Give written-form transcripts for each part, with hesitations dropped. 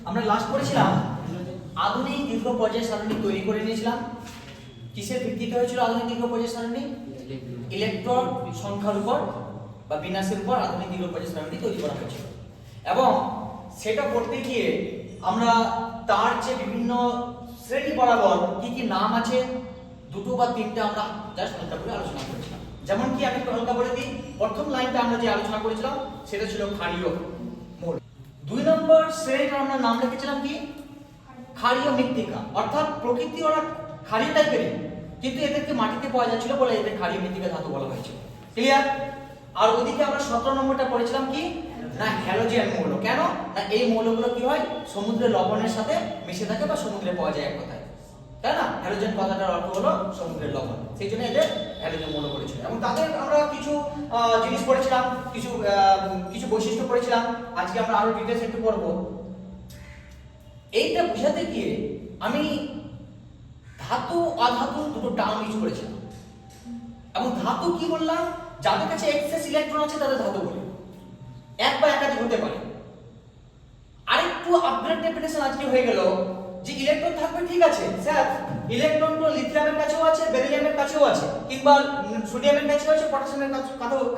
আমরা লাস্ট করেছিলাম আধুনিক দীর্ঘ পর্যায় সারণী তৈরি করে নিয়েছিলাম। কিসের ভিত্তিতে হয়েছিল আধুনিক দীর্ঘ পর্যায় সারণী? ইলেকট্রন সংখ্যার উপর বা বিন্যাসের উপর আধুনিক দীর্ঘ পর্যায় সারণী তৈরি করা হয়েছিল। এবং সেটা করতে গিয়ে আমরা তার যে বিভিন্ন শ্রেণী বরাবর কি কি নাম আছে দুটো বা তিনটে আমরা জাস্ট হালকা করে আলোচনা করেছিলাম। যেমন কি আমি একটু হালকা বলে দিই, প্রথম লাইনটা আমরা যে আলোচনা করেছিলাম সেটা ছিল ক্ষারীয় মৌল। 2 নম্বর শ্রেণীটা আমরা নাম রেখেছিলাম কি? ক্ষারীয় মৃত্তিকা। অর্থাৎ প্রকৃতি ওরা ক্ষারীয় টাইপেরই, কিন্তু এদেরকে মাটিতে পাওয়া যাচ্ছিল বলে এদের ক্ষারীয় মৃত্তিকা ধাতু বলা হয়েছিল। ক্লিয়ার? আর ওদিকে আমরা 17 নম্বরটা পড়েছিলাম কি না হ্যালোজেন মৌল। কেন না এই মৌলগুলো কি হয় সমুদ্রের লবণের সাথে মিশে থাকে বা সমুদ্রে পাওয়া যায় এক কথায়, তাই না? হ্যালোজেন কথাটার অর্থ হলো সমুদ্রের লবণ, সেই জন্য এদের হ্যালোজেন মৌল পড়েছিল। এবং তাদের আমরা কিছু জিনিস পড়েছিলাম, কিছু বৈশিষ্ট্য পড়েছিলাম। আজকে আমরা আরো ডিটেইলস একটু পড়ব। এইটা বোঝাতে গিয়ে আমি ধাতু অধাতু দুটো টার্ম ইউজ করেছিলাম। এবং ধাতু কি বললাম? যাদের কাছে এক্সেস ইলেকট্রন আছে তাদের ধাতু বলে, এক বা একাধিক হতে পারে। আরেকটু আপগ্রেড ডেফিনেশন আজকে হয়ে গেল যে ইলেকট্রন থাকবে, ঠিক আছে স্যার, ইলেকট্রন তো লিথিয়ামের কাছেও আছে, বেরিলিয়ামের কাছেও আছে, কিংবা সোডিয়ামের কাছেও আছে, পটাশিয়ামের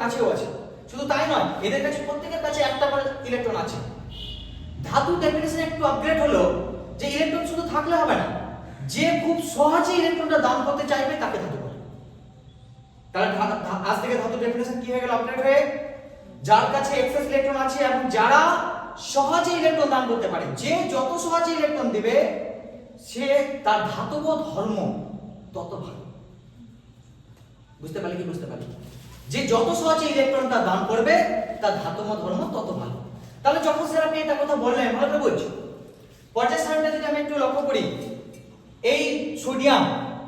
কাছেও আছে। শুধু তাই নয়, এদের কাছে প্রত্যেকের কাছে একটা করে ইলেকট্রন আছে। ধাতু ডেফিনেশন একটু আপগ্রেড হলো যে ইলেকট্রন শুধু থাকলে হবে না, যে খুব সহজে ইলেকট্রনটা দান করতে চাইবে তাকে ধাতু বলে। তাহলে আজ থেকে ধাতু ডেফিনেশন কি হয়ে গেল? আপগ্রেড হয়ে যার কাছে এক্সেস ইলেকট্রন আছে এবং যারা সহজে ইলেকট্রন দান করতে পারে, যে যত সহজে ইলেকট্রন দিবে সে তার ধাতব ধর্ম তত ভালো। বুঝতে পারলি কি? বুঝতে পারলি? যে যত সহজে ইলেকট্রনটা দান করবে তার ধাতব ধর্ম তত ভালো। তাহলে যখন স্যার আপনি এটা কথা বললেন ভালো করে বুঝছো। পর্যায় সারণীটা যদি আমি একটু লক্ষ্য করি, এই সোডিয়াম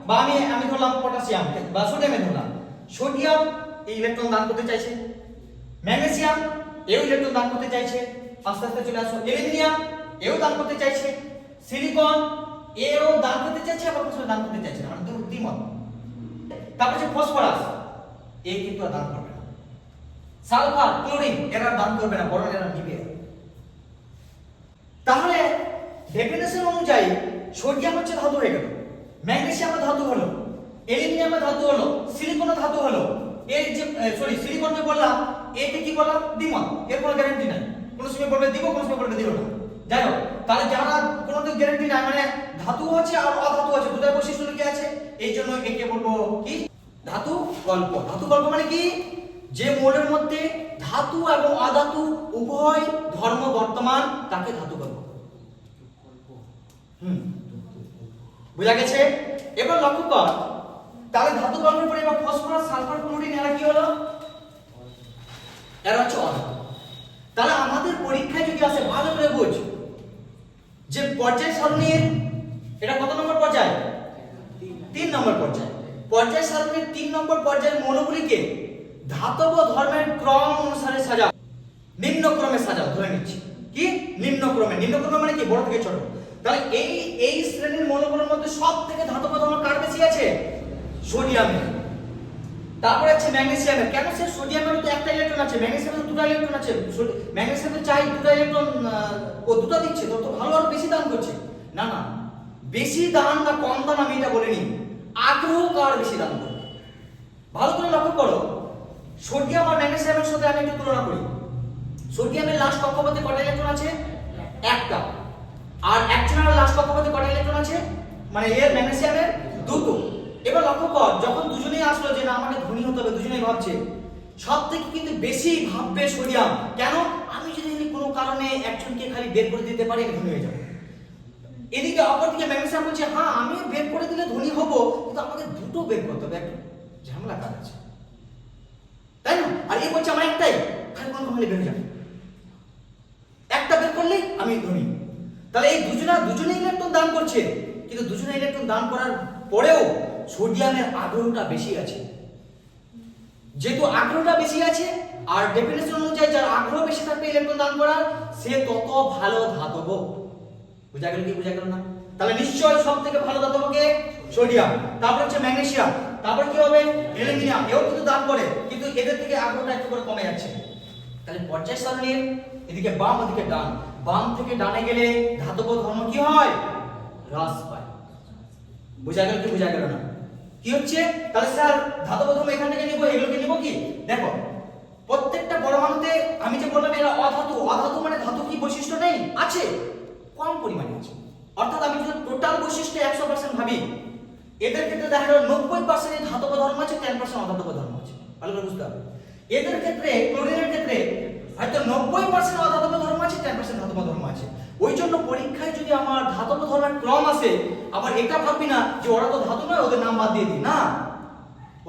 বা আমি ধরলাম পটাশিয়াম বা সোডিয়ামে ধরলাম, সোডিয়াম এই ইলেকট্রন দান করতে চাইছে, ম্যাগনেসিয়াম এও ইলেকট্রন দান করতে চাইছে, আস্তে আস্তে চলে আসো অ্যালুমিনিয়াম এও দান করতে চাইছে, সিলিকন এও দান করতে চাইছে, আবার কিছু দান করতে চাইছে না, মানে দুটো দ্বিমত। তারপর যে ফসফরাস এ কিন্তু আর দান করবে না, সালফার ক্লোরিন এরা দান করবে না, বরং এরা নিবে। তাহলে ডেফিনেশন অনুযায়ী সোডিয়াম হচ্ছে ধাতু হয়ে গেল, ম্যাগনেসিয়াম ধাতু হলো, অ্যালুমিনিয়াম ধাতু হলো, সিলিকন ধাতু হলো। এই যে সিলিকন যে বললাম একে কি বললাম? দ্বিমত, এর কোনো গ্যারান্টি নাই, কোনো সময় বলবে দিব, কোনো সময় বলবে দিব না। যাই হোক, তাহলে যারা কোনো তো গ্যারান্টি নাই, মানে ধাতু আছে আর অধাতু আছে, দুটার বৈশিষ্ট্য কি আছে, এই জন্য একে বলবো কি ধাতু গল্প। ধাতু গল্প মানে কি? যে মৌলের মধ্যে ধাতু এবং অধাতু উভয় ধর্ম বর্তমান তাকে ধাতু গল্প। বুঝা গেছে? এবার লক্ষ্য কর, তাহলে ধাতু গল্পের পরে এবার ফসফরাস, সালফার, ক্লোরিন এরা কি হলো? এরা হচ্ছে অধাতু। তাহলে আমাদের পরীক্ষায় যদি আসে ভালো করে বুঝ যে পর্যায় সারণীর এটা কত নম্বর পর্যায়? 3 নম্বর পর্যায়। পর্যায় সারণীর 3 নম্বর পর্যায়ের মৌলগুলিকে ধাতব ধর্মের ক্রম অনুসারে সাজাও, নিম্ন ক্রমে সাজাও। ধরে নিচ্ছি কি নিম্ন ক্রমে, নিম্ন ক্রমে মানে কি? বড় থেকে ছোট। তাহলে এই শ্রেণীর মৌলগুলোর মধ্যে সবথেকে ধাতব ধর্ম কার বেশি আছে? সোডিয়ামের। তারপরে আছে ম্যাগনেসিয়ামের। কেন স্যার? সোডিয়ামের তো একটা ইলেকট্রন আছে, ম্যাগনেসিয়ামের তো দুটো ইলেকট্রন আছে। ম্যাগনেসিয়ামের চাই দুটো ইলেকট্রন, ও দুটো দিচ্ছে তো ভালো আর বেশি দান করছে না। না, বেশি দান না কম দান আমি এটা বলিনি, আগ্রহ কার বেশি দান করবে। ভালো করে লক্ষ্য করো, সোডিয়াম আর ম্যাগনেসিয়ামের সাথে আমি একটু তুলনা করি। সোডিয়ামের লাস্ট কক্ষপথে কটা ইলেকট্রন আছে? একটা। আর একজনের লাস্ট কক্ষপথে কটা ইলেকট্রন আছে? মানে এর ম্যাগনেসিয়ামের দুটো। এবার লক্ষ্য কর, যখন দুজনেই আসলো যে না আমাকে ধনী হতে হবে, দুজনেই ভাবছে, সব থেকে কিন্তু বেশি ভাববে সোডিয়াম। কেন? আমি যদি কোনো কারণে একজনকে খালি বের করে দিতে পারি আমি ধনী হয়ে যাবো। এদিকে অপরদিকে ম্যাগনেসিয়াম বলছে হ্যাঁ আমি বের করে দিলে ধনী হব, কিন্তু আমাকে দুটো বের করতে হবে, একটা ঝামেলা কাজ আছে, তাই না? আর এই বলছে আমার একটাই, খালি কোনো খালি বের হয়ে যাবে, একটা বের করলেই আমি ধনী। তাহলে এই দুজনে ইলেকট্রন দান করছে, কিন্তু দুজনে ইলেকট্রন দান করার পরেও সোডিয়ামের আগ্রহটা বেশি আছে। যেহেতু আগ্রহটা বেশি আছে আর ডেফিনেশন অনুযায়ী যার আগ্রহ বেশি থাকবে ইলেকট্রন দান করার, সে তত ভালো ধাতব। বুঝা গেল কি? বুঝা গেল না? তাহলে নিশ্চয়ই সব থেকে ভালো ধাতব কে? সোডিয়াম। তারপর হচ্ছে ম্যাগনেসিয়াম, তারপর কি হবে? অ্যালুমিনিয়াম, এও কিন্তু দান করে, কিন্তু এদের থেকে আগ্রহটা একটু করে কমে যাচ্ছে। তাহলে পর্যায় সারণীর এদিকে বাম ওদিকে ডান বাম থেকে ডানে গেলে ধাতব ধর্ম কি হয়? হ্রাস পায়। বোঝা গেল কি বোঝা গেল না? কি হচ্ছে তাহলে স্যার ধাতব ধর্ম এখান থেকে নিব, এগুলোকে নিব কি? দেখো প্রত্যেকটা পরমাণুতে আমি যে বললাম এরা অধাতু, অধাতু মানে ধাতু কি বৈশিষ্ট্য নেই? আছে, কম পরিমাণে আছে। অর্থাৎ আমি যদি টোটাল বৈশিষ্ট্য 100% ভাবি, এদের ক্ষেত্রে দেখা গেল 90% ধাতব ধর্ম আছে, 10% অধাতব ধর্ম আছে। ভালো করে বুঝতে হবে। এদের ক্ষেত্রে ক্লোরিনের ক্ষেত্রে হয়তো 90% অধাতব ধর্ম আছে, 10% ধাতব ধর্ম আছে। ওই জন্য পরীক্ষায় যদি আমার ধাতব ধর্মের ক্রম আসে, আবার এটা ভাববি না যে ওরা তো ধাতু নয় ওদের নাম বাদ দিয়ে দিই, না,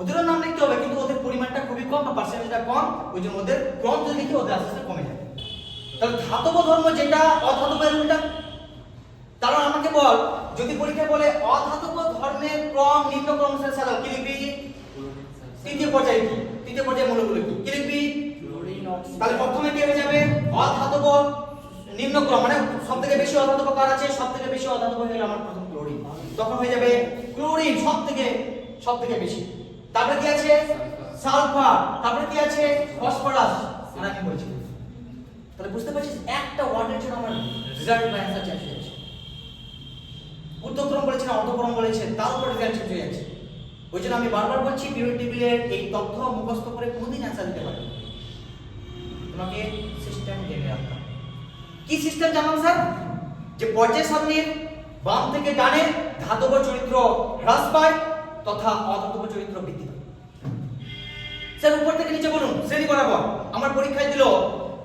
ওদেরও নাম লিখতে হবে, কিন্তু ওদের পরিমাণটা খুবই কম বা পার্সেন্টেজটা কম, ওই জন্য ওদের ক্রম যদি লিখি ওদের আস্তে আস্তে কমে যাবে। তাহলে ধাতব ধর্ম যেটা অধাতবের উল্টা। তাহলে আমাকে বল, যদি পরীক্ষায় বলে অধাতব ধর্মের ক্রম নিম্ন ক্রম অনুসারে সাজাও, কি লিখবি? তৃতীয় পর্যায়ে কি? তৃতীয় পর্যায়ে মৌলগুলো কি লিখবি? তাহলে প্রথমে কি হয়ে যাবে? অধাতব নিম্ন ক্রম, মানে সবথেকে বেশি অধাতব কার আছে? সবথেকে বেশি অধাতব হয়ে গেল আমার প্রথম ক্লোরিন, তখন হয়ে যাবে ক্লোরিন সবথেকে বেশি। তারপরে কি আছে? সালফার। তারপরে কি আছে? ফসফরাস। আর আমি বলছি, তাহলে বুঝতে পারছিস একটা ওয়ার্ডের জন্য আমার রেজাল্ট বা অ্যানসার চেঞ্জ হয়ে যাচ্ছে। ঊর্ধ্বক্রম বলেছে না অর্ধক্রম বলেছে, তার উপর রেজাল্ট চেঞ্জ হয়ে যাচ্ছে। ওই জন্য আমি বারবার বলছি পিরিয়ড টেবিলের এই তথ্য মুখস্থ করে কোনদিন অ্যানসার দিতে পারবে, তোমাকে সিস্টেম জেনে রাখতে হবে। কি সিস্টেম জানান স্যার? যে পর্যায় সারণীর বাম থেকে ডানে ধাতব চরিত্র হ্রাস পায় তথা অধাতব চরিত্র বৃদ্ধি পায়। স্যার উপর থেকে নিচে বলুন শ্রেণী বরাবর। আমার পরীক্ষায় দিল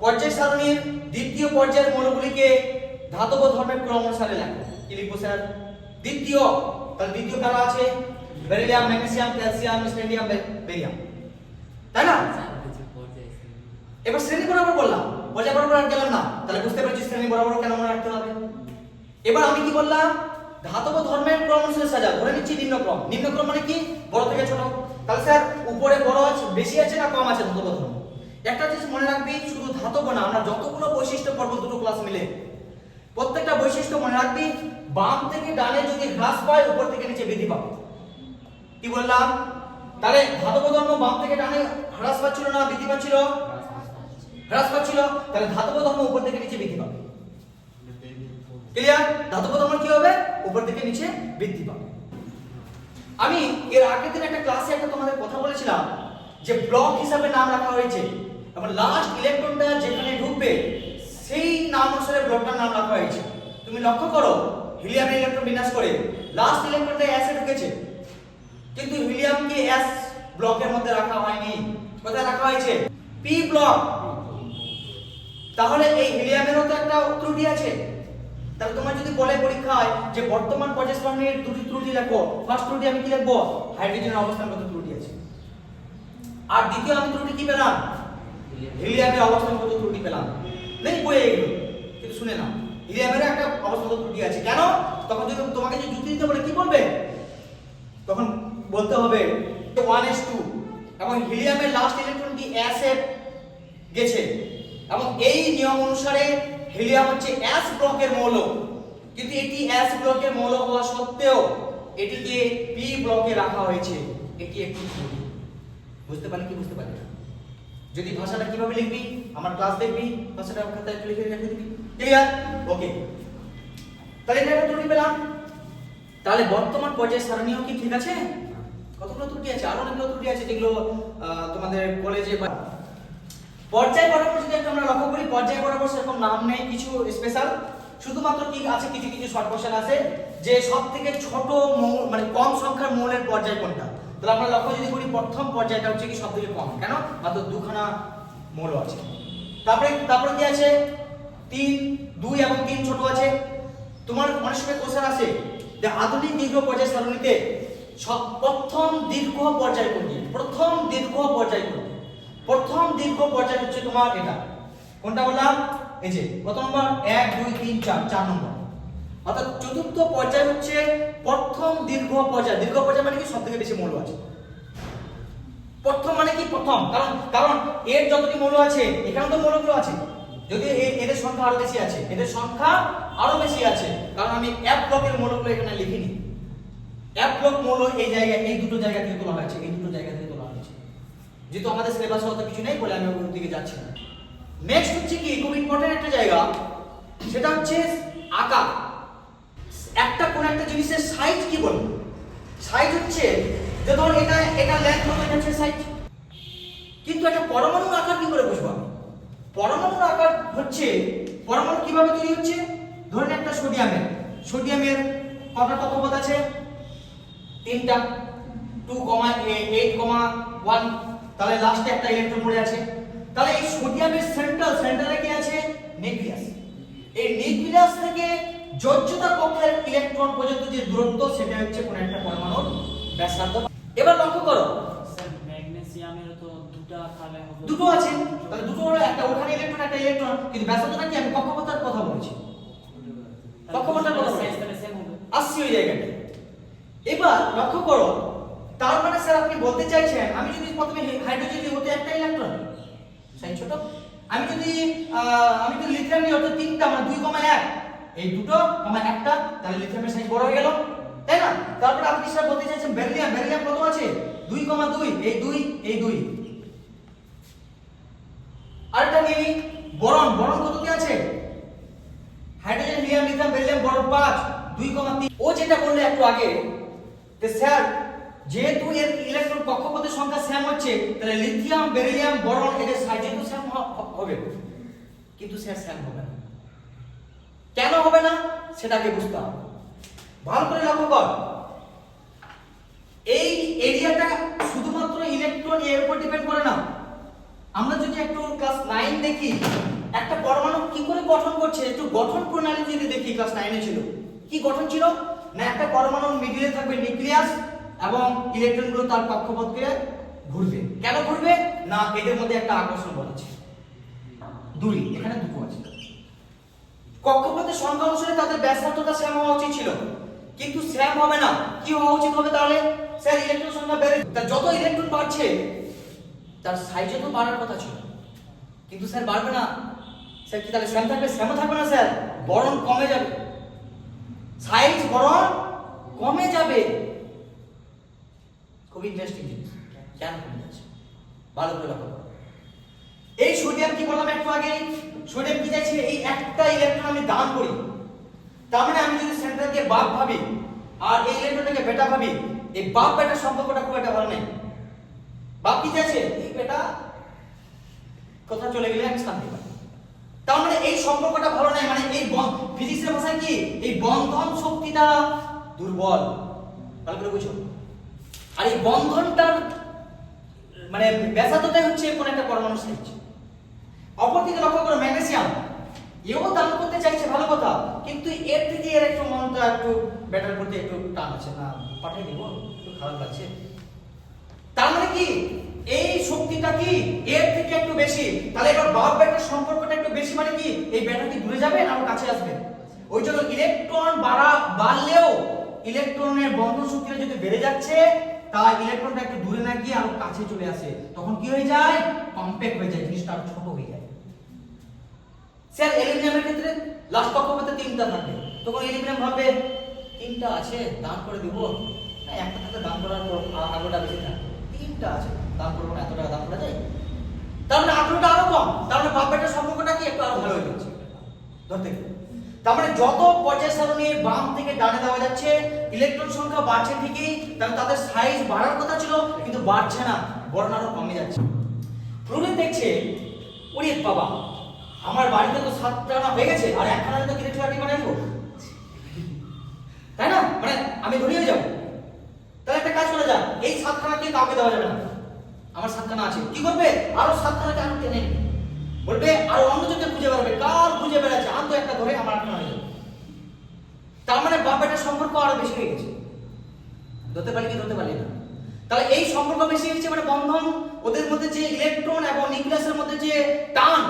পর্যায় সারণীর দ্বিতীয় পর্যায়ের মৌলগুলিকে ধাতব ধর্মের ক্রম অনুসারে লেখো। কি লিখবো স্যার? দ্বিতীয়। তাহলে দ্বিতীয় কারা আছে? বেরিলিয়াম, ম্যাগনেসিয়াম, ক্যালসিয়াম, স্টেনিয়াম, বেরিয়াম, তাই না? এবার শ্রেণী বরাবর বললাম, পর্যায় বরাবর আর গেলাম না। তাহলে বুঝতে পারছিস শ্রেণী বরাবর কেন মনে রাখতে হবে। এবার আমি কি বললাম? ধাতব ধর্মের ক্রম অনুসারে সাজা। ধরে নিচ্ছি নিম্নক্রম। নিম্নক্রম মানে কি? বড় থেকে ছোট। তাহলে স্যার উপরে বড় আছে, বেশি আছে না কম আছে ধাতব ধর্ম? একটা জিনিস মনে রাখবি, শুধু ধাতব না, আমরা যতগুলো বৈশিষ্ট্য পড়ব দুটো ক্লাস মিলে, প্রত্যেকটা বৈশিষ্ট্য মনে রাখবি। বাম থেকে ডানে যদি হ্রাস পায়, উপর থেকে নিচে বৃদ্ধি পাবে। কি বললাম? তাহলে ধাতব ধর্ম বাম থেকে ডানে হ্রাস পাচ্ছিল না বৃদ্ধি পাচ্ছিল? হ্রাস পাচ্ছিল। তাহলে ধাতব ধর্ম উপর থেকে নিচে বৃদ্ধি পাবে। ক্লিয়ার? ধাতব ধর্ম কি হবে? উপর থেকে নিচে বৃদ্ধি পাবে। আমি এর আগের দিন একটা ক্লাসে একটা তোমাদের কথা বলেছিলাম যে ব্লক হিসাবে নাম রাখা হয়েছে, এবং লাস্ট ইলেকট্রনটা যেখানে ঢুকবে সেই নাম অনুসারে ব্লকটার নাম রাখা হয়েছে। তুমি লক্ষ্য করো, হিলিয়ামের ইলেকট্রন বিন্যাস করে লাস্ট ইলেকট্রনটা এস এ ঢুকেছে, কিন্তু হিলিয়ামকে এস ব্লকের মধ্যে রাখা হয়নি। কোথায় রাখা হয়েছে? P block. তাহলে এই হিলিয়ামেরও তো একটা ত্রুটি আছে। তাহলে তোমার যদি বলে পরীক্ষায় যে বর্তমান পর্যায় সারণীর দুটি ত্রুটি লেখো, ফার্স্ট ত্রুটি আমি কি লিখবো? হাইড্রোজেনের অবস্থানগত ত্রুটি আছে। আর দ্বিতীয় আমি ত্রুটি কি পেলাম? হিলিয়ামের অবস্থানগত ত্রুটি পেলাম। নেই বইয়ে এগুলো, কিন্তু শুনে নাও, হিলিয়ামের একটা অবস্থানগত ত্রুটি আছে। কেন? তখন যদি তোমাকে যে যুক্তি দিতে বলে কি বলবে? তখন বলতে হবে 1s2 এবং হিলিয়ামের লাস্ট ইলেকট্রনটি s এ গেছে, এবং এই নিয়ম অনুসারে হিলিয়াম হচ্ছে s ব্লকের মৌল, কিন্তু এটি s ব্লকের মৌল হওয়া সত্ত্বেও এটিকে p ব্লকে রাখা হয়েছে। এটি একটি ত্রুটি। বুঝতে পারলি কি বুঝতে পারলি না? যদি ভাষাটা কিভাবে লিখবি, আমার ক্লাস দেখবি, ভাষাটা খাতায় লিখে রেখে দিবি। ক্লিয়ার? ওকে। তাহলে এটা একটা ত্রুটি পেলাম। তাহলে বর্তমান পর্যায় সারণীও কি ঠিক আছে? কতগুলো ত্রুটি আছে? আরো অনেকগুলো ত্রুটি আছে যেগুলো তোমাদের কলেজে বা পর্যায় বরাবর যদি আমরা লক্ষ্য করি, পর্যায় বরাবর সেরকম নাম নেই কিছু স্পেশাল, শুধুমাত্র কি আছে কিছু কিছু শর্ট কোশ্চেন আছে যে সবথেকে ছোট মৌল মানে কম সংখ্যার মৌলের পর্যায় কোনটা। তাহলে আমরা লক্ষ্য যদি করি প্রথম পর্যায়টা হচ্ছে কি সবথেকে কম। কেন? মাত্র দুখানা মৌল আছে। তারপরে কি আছে? 3, 2 এবং 3 ছোট আছে। তোমার অনেক সময় কোশ্চেন আছে যে আধুনিক দীর্ঘ পর্যায় সারণীতে প্রথম দীর্ঘ পর্যায় কোনটি? প্রথম দীর্ঘ পর্যায় কোনটি? প্রথম দীর্ঘ পর্যায় হচ্ছে তোমার এটা। কোনটা বললাম? এই যে প্রথম নম্বর 1 2 3 4 4 নম্বর। অর্থাৎ চতুর্থ পর্যায় হচ্ছে প্রথম দীর্ঘ পর্যায়। দীর্ঘ পর্যায় মানে কি সবথেকে বেশি মৌল আছে। প্রথম মানে কি প্রথম, কারণ এর যতটি মৌল আছে এখানে তো মৌলগুলো আছে, যদি এদের সংখ্যা আরো বেশি আছে, এদের সংখ্যা আরো বেশি আছে, কারণ আমি F ব্লকের মৌলগুলো এখানে লিখিনি। F ব্লক মৌল এই জায়গায় এই দুটো জায়গা থেকে তোলা হয়েছে, এই দুটো জায়গা থেকে তোলা হয়েছে। যেহেতু আমাদের সিলেবাসে অত কিছু নেই বলে আমি ওর দিকে যাচ্ছি না। নেক্সট হচ্ছে কি খুব ইম্পর্টেন্ট একটা জায়গা, সেটা হচ্ছে আকার। একটা কোন একটা জিনিসের সাইজ কি বলবো? সাইজ হচ্ছে যে ধর এটা লেন্থ হলো, এটা হচ্ছে সাইজ। কিন্তু একটা পরমাণুর আকার কি করে বুঝবো আমি? পরমাণুর আকার হচ্ছে, পরমাণু কিভাবে তৈরি হচ্ছে? ধরুন একটা সোডিয়ামের কটা কক্ষপথ আছে? 3টা, 2,8,1। তাহলে লাস্টে একটা ইলেকট্রন পড়ে আছে। তাহলে এই সোডিয়ামের সেন্ট্রালে কি আছে? নিউক্লিয়াস। এই নিউক্লিয়াস থেকে যোজ্যতা কক্ষের ইলেকট্রন পর্যন্ত যে দূরত্ব, সেটা হচ্ছে কোন একটা পরমাণুর ব্যাসার্ধ। এবার লক্ষ্য করো, স্যার ম্যাগনেসিয়ামের তো দুটো আছে, তাহলে দুটো হলো, একটা ওখানে ইলেকট্রন, একটা ইলেকট্রন, কিন্তু ব্যাসার্ধটা কি? আমি কক্ষপথের কথা বলছি, কক্ষপথের কথা বলছি, আসছি ওই জায়গাটা। এবার লক্ষ্য করো, তার মানে স্যার আপনি বলতে চাইছেন আমি যদি প্রথমে হাইড্রোজেন নিই, হতে একটা ইলেকট্রন, সাইজ ছোট। আমি যদি লিথিয়াম নিই, হতে 3টা, মানে 2,1, এই দুটো কমা একটা, তাহলে লিথিয়ামের সাইজ বড় হয়ে গেল, তাই না? তারপরে আপনি স্যার বলতে চাইছেন বেরিলিয়াম কত আছে? 2,2, এই 2, এই 2। আরেকটা নিয়ে নিই, বোরন কততে আছে? Hydrogen, helium, lithium, beryllium, boron 5, 2,3। ও যেটা বললে একটু আগে যে স্যার যেহেতু এর ইলেকট্রন কক্ষপথের সংখ্যা সেম হচ্ছে, তাহলে লিথিয়াম, বেরিলিয়াম, বোরন এদের সাইজ তো সেম হবে, কিন্তু স্যার সেম হবে না। কেন হবে না সেটাকে বুঝতে হবে। ভালো করে লক্ষ্য কর, এই এরিয়াটা শুধুমাত্র ইলেকট্রন এর উপর ডিপেন্ড করে না। আমরা যদি একটু ক্লাস 9 দেখি, একটা পরমাণু কি করে গঠন করছে, একটু গঠন প্রণালী যদি দেখি, ক্লাস 9 এ ছিল কি গঠন ছিল না, একটা পরমাণুর মিডলে থাকবে নিউক্লিয়াস এবং ইলেকট্রনগুলো তার কক্ষপথে ঘুরবে। কেন ঘুরবে না, এদের মধ্যে একটা আকর্ষণ বল আছে, দুই, এখানে দুটো আছে। কক্ষপথের সংখ্যা অনুসারে তাদের ব্যাসার্ধটা সেম হওয়া উচিত ছিল, কিন্তু সেম হবে না। কি হওয়া উচিত হবে তাহলে? স্যার ইলেকট্রন সংখ্যা বেড়ে, যত ইলেকট্রন বাড়ছে তার সাইজও তো বাড়ার কথা ছিল, কিন্তু স্যার বাড়বে না। স্যার কি তাহলে সেম থাকবে? সেমও থাকবে না স্যার, বরং কমে যাবে, সাইজ বরং কমে যাবে। খুব ইন্টারেস্টিং জিনিস, কেন কমে যাচ্ছে ভালো করে লক্ষ্য করো। এই সোডিয়াম কি বললাম একটু আগে, সোডিয়াম কি চাইছে? এই একটা ইলেকট্রন আমি দান করি, তার মানে আমি যদি সেন্ট্রালকে বাপ ভাবি আর এই ইলেকট্রনটাকে বেটা ভাবি, এই বাপ বেটা সম্পর্কটা খুব একটা ভালো নেই। বাপ কি চাইছে? এই বেটা কোথা চলে গেলে আমি শান্তি পাই। তার মানে এই সম্পর্কটা ভালো নাই, মানে এই ফিজিক্সের ভাষায় কি, এই বন্ধন শক্তিটা দুর্বল, ভালো করে বুঝো। আর এই বন্ধনটার মানে ব্যাসার্ধটাই হচ্ছে কোন একটা পরমাণু সাইজ। অপরদিকে লক্ষ্য করো, ম্যাগনেসিয়াম এও দান করতে চাইছে, ভালো কথা, কিন্তু এর থেকে এর একটু মনটা একটু বেটার করতে একটু টান আছে, না পাঠিয়ে দিব, একটু খারাপ লাগছে। তার মানে কি এই শক্তিটা কি এর থেকে একটু বেশি, তাহলে এবার বাপ বেটার সম্পর্কটা একটু বেশি, মানে কি এই বেটা কি দূরে যাবে না কাছে আসবে? ওই জন্য ইলেকট্রন বাড়লেও ইলেকট্রনের বন্ধন শক্তিটা যদি বেড়ে যাচ্ছে, তা ইলেকট্রনটা একটু দূরে না গিয়ে আরো কাছে চলে আসে, তখন কি হয়ে যায়? কম্প্যাক্ট হয়ে যায়, জিনিসটা আরো ছোট হয়ে যায়। স্যার অ্যালুমিনিয়ামের ক্ষেত্রে লাস্ট কক্ষপথে 3টা থাকবে, তখন অ্যালুমিনিয়াম ভাবে 3টা আছে দান করে দেব, একটা থাকলে দান করার পর আগ্রহটা বেশি থাকে, 3টা আছে দান করবো না, এত টাকা দান করা যায়, তার মানে আগ্রহটা আরো কম, তার মানে বাপ বেটার সম্পর্কটা কি একটু আরো ভালো হয়ে যাচ্ছে ধরতে গেলে। তার মানে যত পর্যায় সারণীর বাম থেকে ডানে দেওয়া যাচ্ছে, ইলেকট্রন সংখ্যা বাড়ছে ঠিকই, তাহলে তাদের সাইজ বাড়ার কথা ছিল, কিন্তু বাড়ছে না, বরং আরো কমে যাচ্ছে। ফ্লোরিন দেখছে, ওরে বাবা আমার বাড়িতে তো 7টা না হয়ে গেছে, আর একখানা তো ইলেকট্রোলাইট বানাইবো, তাই না? মানে আমি ধরিয়ে যাব। তাহলে একটা কাজ করা যাক, এই 7খানাকে কাউকে দেওয়া যাবে না, আমার 7খানা আছে, কি করবে? আরো 7খানাকে আরো টেনে নেবে, বলবে আর অন্য জনকে খুঁজে বেড়াবে, কার খুঁজে বেড়াচ্ছে, আনতো একটা ধরে আমার 8খানা হয়ে যাবে। তার মানে বাপ বেটার সম্পর্ক আরো বেশি হয়ে গেছে, ধরতে পারলি কি ধরতে পারলি না? তাহলে এই সম্পর্ক বেশি হয়েছে মানে বন্ধন, ওদের মধ্যে যে ইলেকট্রন এবং নিউক্লিয়াসের মধ্যে যে টান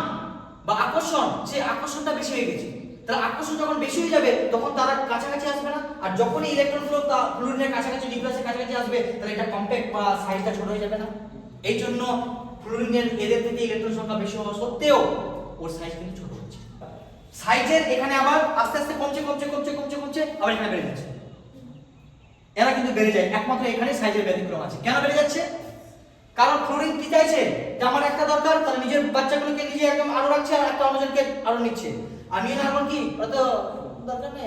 বা আকর্ষণ, সেই আকর্ষণটা বেশি হয়ে গেছে। তাহলে আকর্ষণ যখন বেশি হয়ে যাবে, তখন তারা কাছাকাছি আসবে না, আর যখনই ইলেকট্রনগুলো ফ্লুরিনের কাছাকাছি, নিউক্লিয়াসের কাছাকাছি আসবে, তাহলে এটা কম্প্যাক্ট বা সাইজটা ছোট হয়ে যাবে না? এই জন্য ফ্লুরিনের এদের থেকে ইলেকট্রন সংখ্যা বেশি হওয়া সত্ত্বেও ওর সাইজ কিন্তু ছোট হচ্ছে। সাইজের এখানে আবার আস্তে আস্তে কমছে কমছে কমছে কমছে কমছে, আবার এখানে বেড়ে যাচ্ছে, এরা কিন্তু বেড়ে যায়, একমাত্র এখানে সাইজের ব্যতিক্রম আছে। কেন বেড়ে যাচ্ছে? কারণ ফ্লোরিন কি চাইছে যে আমার একটা দরকার, তাহলে নিজের বাচ্চাগুলোকে নিজে একদম আরো রাখছে, আর একটা অন্যজনকে আরো নিচ্ছে। আর নিয়ে নেওয়ার পর কি অত দরকার নেই,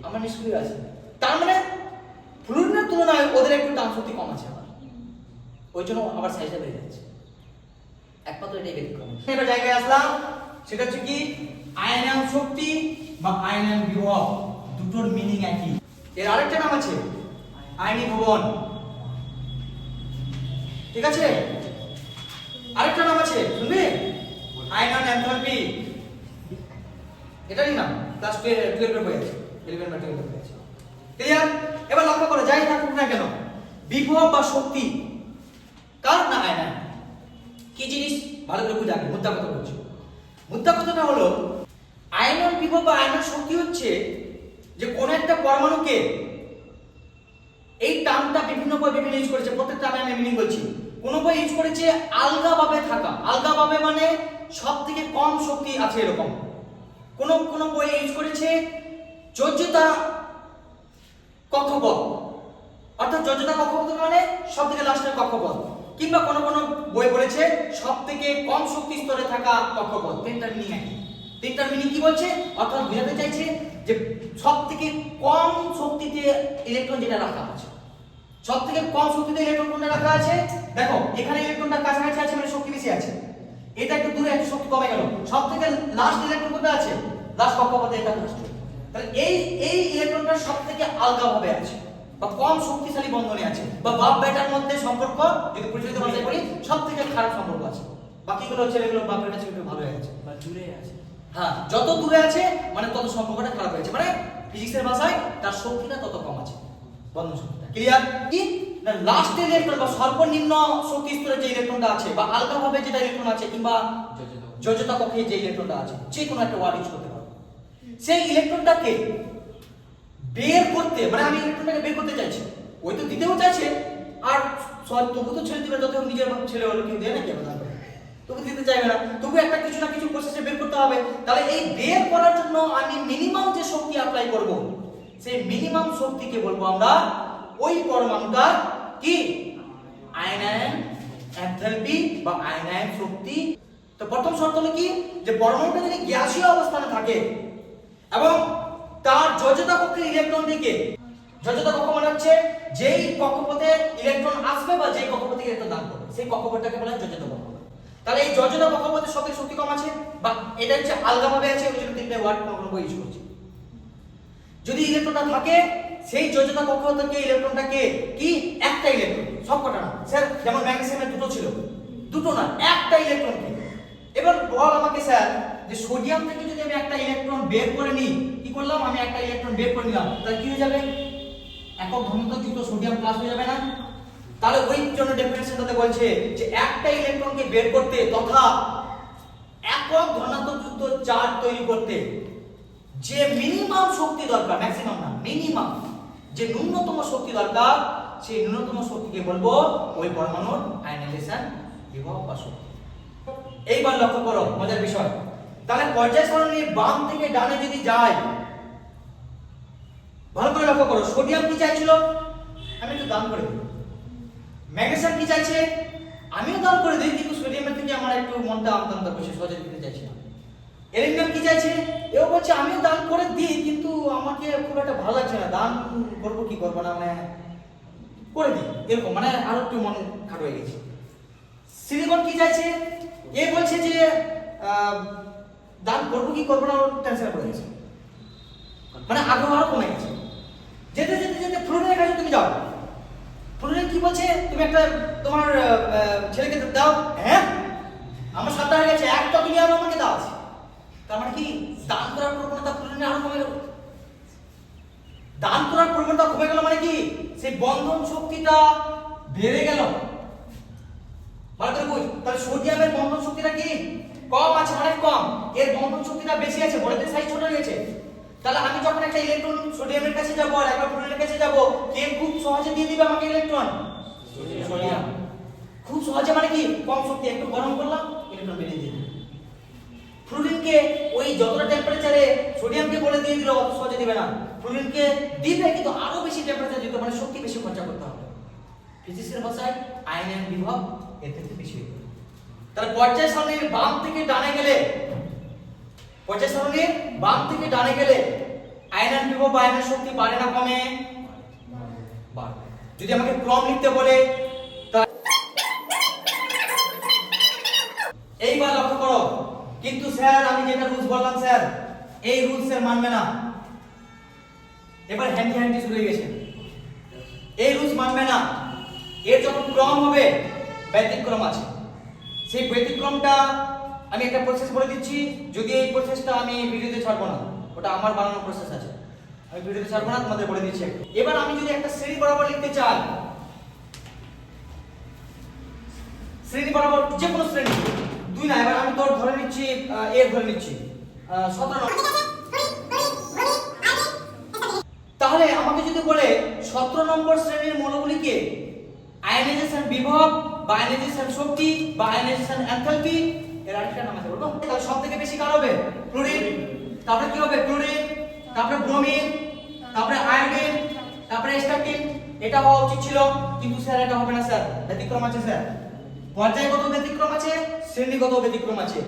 আমার নিষ্ক্রিয় আছে। তার মানে ফ্লুরিনের তুলনায় ওদের একটু টান শক্তি কম আছে আমার, ওই জন্য আবার সাইজটা বেড়ে যাচ্ছে। একমাত্র এটাই ব্যতিক্রম। এবার জায়গায় আসলাম, সেটা হচ্ছে কি আয়নায়ন শক্তি বা আয়নায়ন বিভব, দুটোর মিনিং একই। এর আরেকটা নাম আছে আয়নিক ভবন, ঠিক আছে? আরেকটা নাম আছে শুনবি, আয়নায়ন এনথালপি, এটারই নাম ক্লাস 12 এর বই আছে, 11 বা 12 এর বই আছে। ক্লিয়ার? এবার লক্ষ্য করো, যাই থাকুক না কেন বিভব বা শক্তি কার না আয়নায়ন কি জিনিস ভালো করে বুঝে আগে মুদ্রা কথা বলছি। মুদ্রা কথাটা হলো আয়নন বিভব বা আয়নন শক্তি হচ্ছে যে কোন একটা পরমাণুকে, এই টার্মটা বিভিন্ন বই বিভিন্ন ইউজ করেছে, প্রত্যেকটা আমি মিনিং বলছি। কোন বই ইউজ করেছে আলগাভাবে থাকা, আলগাভাবে মানে সবথেকে কম শক্তি আছে এরকম। কোন বই ইউজ করেছে যোজ্যতা কক্ষপথ, অর্থাৎ যোজ্যতা কক্ষপথ মানে সবথেকে লাস্টের কক্ষপথ, কিংবা কোন বই বলেছে সবথেকে কম শক্তি স্তরে থাকা কক্ষপথ। তিনটার মিনিং একই। তিনটার মিনিং কি বলছে, অর্থাৎ বোঝাতে চাইছে যে সবথেকে কম শক্তিতে ইলেকট্রন যেটা রাখা আছে, সবথেকে কম শক্তিতে ইলেকট্রন কোনটা রাখা আছে, দেখো এখানে ইলেকট্রনটা কাছাকাছি আছে মানে শক্তি বেশি আছে, এটা একটু দূরে একটু শক্তি কমে গেল, সবথেকে লাস্ট ইলেকট্রন কোনটা আছে, লাস্ট কক্ষপথে এটা লাস্ট। তাহলে এই ইলেকট্রনটা সবথেকে আলগাভাবে আছে বা কম শক্তিশালী বন্ধনে আছে, বা বাপ বেটার মধ্যে সম্পর্ক যদি পরিচালিত ভাষায় বলি সবথেকে খারাপ সম্পর্ক আছে, বাকিগুলো ছেলেগুলো বাপ বেটার ছেলে ভালো হয়ে আছে বা দূরে আছে। হ্যাঁ, যত দূরে আছে মানে তত সম্পর্কটা খারাপ হয়েছে, মানে ফিজিক্সের ভাষায় তার শক্তিটা তত কম আছে, বন্ধন শক্তিটা। ক্লিয়ার? কি না লাস্ট ইলেকট্রন বা সর্বনিম্ন শক্তি স্তরে যে ইলেকট্রনটা আছে বা আলগাভাবে যেটা ইলেকট্রন আছে কিংবা যোজ্যতা কক্ষে যে ইলেকট্রনটা আছে, যে কোনো একটা ওয়ার্ড ইউজ করতে পারো, সেই ইলেকট্রনটাকে বের করতে, মানে আমি ইলেকট্রনটাকে বের করতে চাইছি, ওই তো দিতেও চাইছে, আর তবু তো ছেড়ে দিবে, যত নিজের ছেলে হলো কেউ দেয় নাকি আবার, তবু দিতে চাইবে না, তবু একটা কিছু না কিছু প্রসেসে বের করতে হবে। তাহলে এই বের করার জন্য আমি মিনিমাম যে শক্তি অ্যাপ্লাই করব, সেই মিনিমাম শক্তিকে বলবো আমরা ওই পরমাণুটা কি আয়নায়ন এনথালপি বা আয়নায়ন শক্তি। তো প্রথম শর্ত হলো কি, যে পরমাণুটা যদি গ্যাসীয় অবস্থানে থাকে এবং তার যোজ্যতা কক্ষের ইলেকট্রনটিকে, যোজ্যতা কক্ষ মানে হচ্ছে যেই কক্ষপথে ইলেকট্রন আসবে বা যেই কক্ষপথে ইলেকট্রন দান করবে, সেই কক্ষপথটাকে বলা হয় যোজ্যতা কক্ষ। তাহলে এই যোজ্যতা কক্ষপথের শক্তি কম আছে বা এটা হচ্ছে আলগাভাবে আছে, ওই জন্য তিনটে ওয়ার্ড কোনো বই ইউজ করছি। যদি ইলেকট্রনটা থাকে সেই যোজ্যতা কক্ষ থেকে ইলেকট্রনটাকে কি একটা ইলেকট্রন, সবকটা না স্যার, যেমন ম্যাগনেসিয়ামের দুটো ছিল, দুটো না একটা ইলেকট্রন কি। এবার বল আমাকে স্যার যে সোডিয়াম থেকে যদি আমি একটা ইলেকট্রন বের করে নিই, কি করলাম আমি একটা ইলেকট্রন বের করে নিলাম, তাহলে কি হয়ে যাবে, একক ঘনত্ব যুক্ত সোডিয়াম প্লাস হয়ে যাবে না? তাহলে ওই জন্য ডেফিনেশনটাতে বলছে যে একটা ইলেকট্রনকে বের করতে তথা একক ঘনত্ব যুক্ত চার্জ তৈরি করতে যে মিনিমাম শক্তি দরকার, ম্যাক্সিমাম না মিনিমাম, যে ন্যূনতম শক্তি দরকার, সেই ন্যূনতম শক্তিকে বলবো ওই পরমাণুর আয়নাইজেশন বিভব বা শক্তি। এইবার লক্ষ্য করো মজার বিষয়, তাহলে পর্যায় সারণীর বাম থেকে ডানে যদি যায়, ভালো করে লক্ষ্য করো, সোডিয়াম কি চাইছিল, আমি একটু দান করে দিই। ম্যাগনেসিয়াম কি চাইছে, আমিও দান করে দিই, কিন্তু সোডিয়ামের থেকে আমার একটু মনটা আমদামদা বেশি, সহজে দিতে চাইছি না। অ্যালুমিনিয়াম কি চাইছে, এও বলছে আমিও দান করে দিই, কিন্তু আমাকে খুব একটা ভালো লাগছে না, দান করবো কি করবো না, মানে করে দিই এরকম, মানে আরো একটু মন খারাপ হয়ে গেছে। সিলিকন কি চাইছে, এ বলছে যে দান করবো কি করবো না, টেনশন পড়ে গেছে, মানে আগ্রহ আরো কমে গেছে। যেতে যেতে যেতে ফ্লোরিনের কাছে তুমি যাও, ফ্লোরিন কি বলছে, তুমি একটা তোমার ছেলেকে দাও, হ্যাঁ আমার সাথে হয়ে গেছে, একটা তুমি আরো আমাকে দাও। তার মানে কি দান করার প্রবণতা ফ্লোরিনের আরো কমে গেল। দান করার প্রবণতা কমে গেল মানে কি, সেই বন্ধন শক্তিটা বেড়ে গেল। ভালো করে বুঝ, তাহলে সোডিয়ামের বন্ধন শক্তিটা কি কম আছে, অনেক কম, এর বন্ধন শক্তিটা বেশি আছে, বড়দের সাইজ ছোট হয়ে গেছে। তাহলে আমি যখন একটা ইলেকট্রন সোডিয়ামের কাছে যাব আর একবার ফ্লোরিনের কাছে যাব, কে খুব সহজে দিয়ে দিবে আমাকে ইলেকট্রন, সোডিয়াম। খুব সহজে মানে কি কম শক্তি, একটু গরম করলাম ইলেকট্রন বেরিয়ে দিয়ে দিল। ফ্লোরিনকে ওই যতটা টেম্পারেচারে সোডিয়ামকে বলে দিয়ে দিল অত সহজে দিবে না, ফ্লোরিনকে দিবে কিন্তু আরো বেশি টেম্পারেচার দিতে, মানে শক্তি বেশি খরচা করতে হবে। ফিজিক্সের ভাষায় আয়নায়ন বিভব এর থেকে বেশি হবে। তাহলে পর্যায় সারণীর বাম থেকে ডানে গেলে পর্যায় সারণীর বাম থেকে ডানে গেলে আয়নের বিভব বা আয়নের শক্তি বাড়ে না কমে? বাড়ে। যদি আমাকে ক্রম লিখতে বলে এইবার লক্ষ্য করো, কিন্তু স্যার আমি যেটা রুলস বললাম স্যার এই রুলস এর মানবে না। এবার হ্যান্ডি শুরু হয়ে গেছে, এই রুলস মানবে না। এর যখন ক্রম হবে ব্যতিক্রম আছে, সেই ব্যতিক্রমটা আমি একটা প্রসেস বলে দিচ্ছি। যদি এই প্রসেসটা আমি ভিডিওতে ছাড়বো না, ওটা আমার বানানো প্রসেস আছে, আমি ভিডিওতে ছাড়বো না, তোমাদের বলে দিচ্ছি। এবার আমি যদি একটা শ্রেণী বরাবর লিখতে চাই, শ্রেণী বরাবর যে কোনো শ্রেণী, দুই না, এবার আমি তোর ধরে নিচ্ছি এ ধরে নিচ্ছি 17 নম্বর। তাহলে আমাকে যদি বলে 17 নম্বর শ্রেণীর মৌলগুলিকে আয়নাইজেশন বিভব বা আয়নাইজেশন শক্তি বা আয়নাইজেশন এনথালপি, এর আরেকটা নাম আছে বলবো, তাহলে সবথেকে বেশি কার হবে? ক্লোরিন। তারপরে কি হবে? ক্লোরিন, তারপরে ব্রোমিন, তারপরে আয়োডিন, তারপরে স্ট্যাটিন। এটা হওয়া উচিত ছিল, কিন্তু স্যার এটা হবে না স্যার, ব্যতিক্রম আছে স্যার। পর্যায়গত ব্যতিক্রম আছে, শ্রেণীগত ব্যতিক্রম আছে।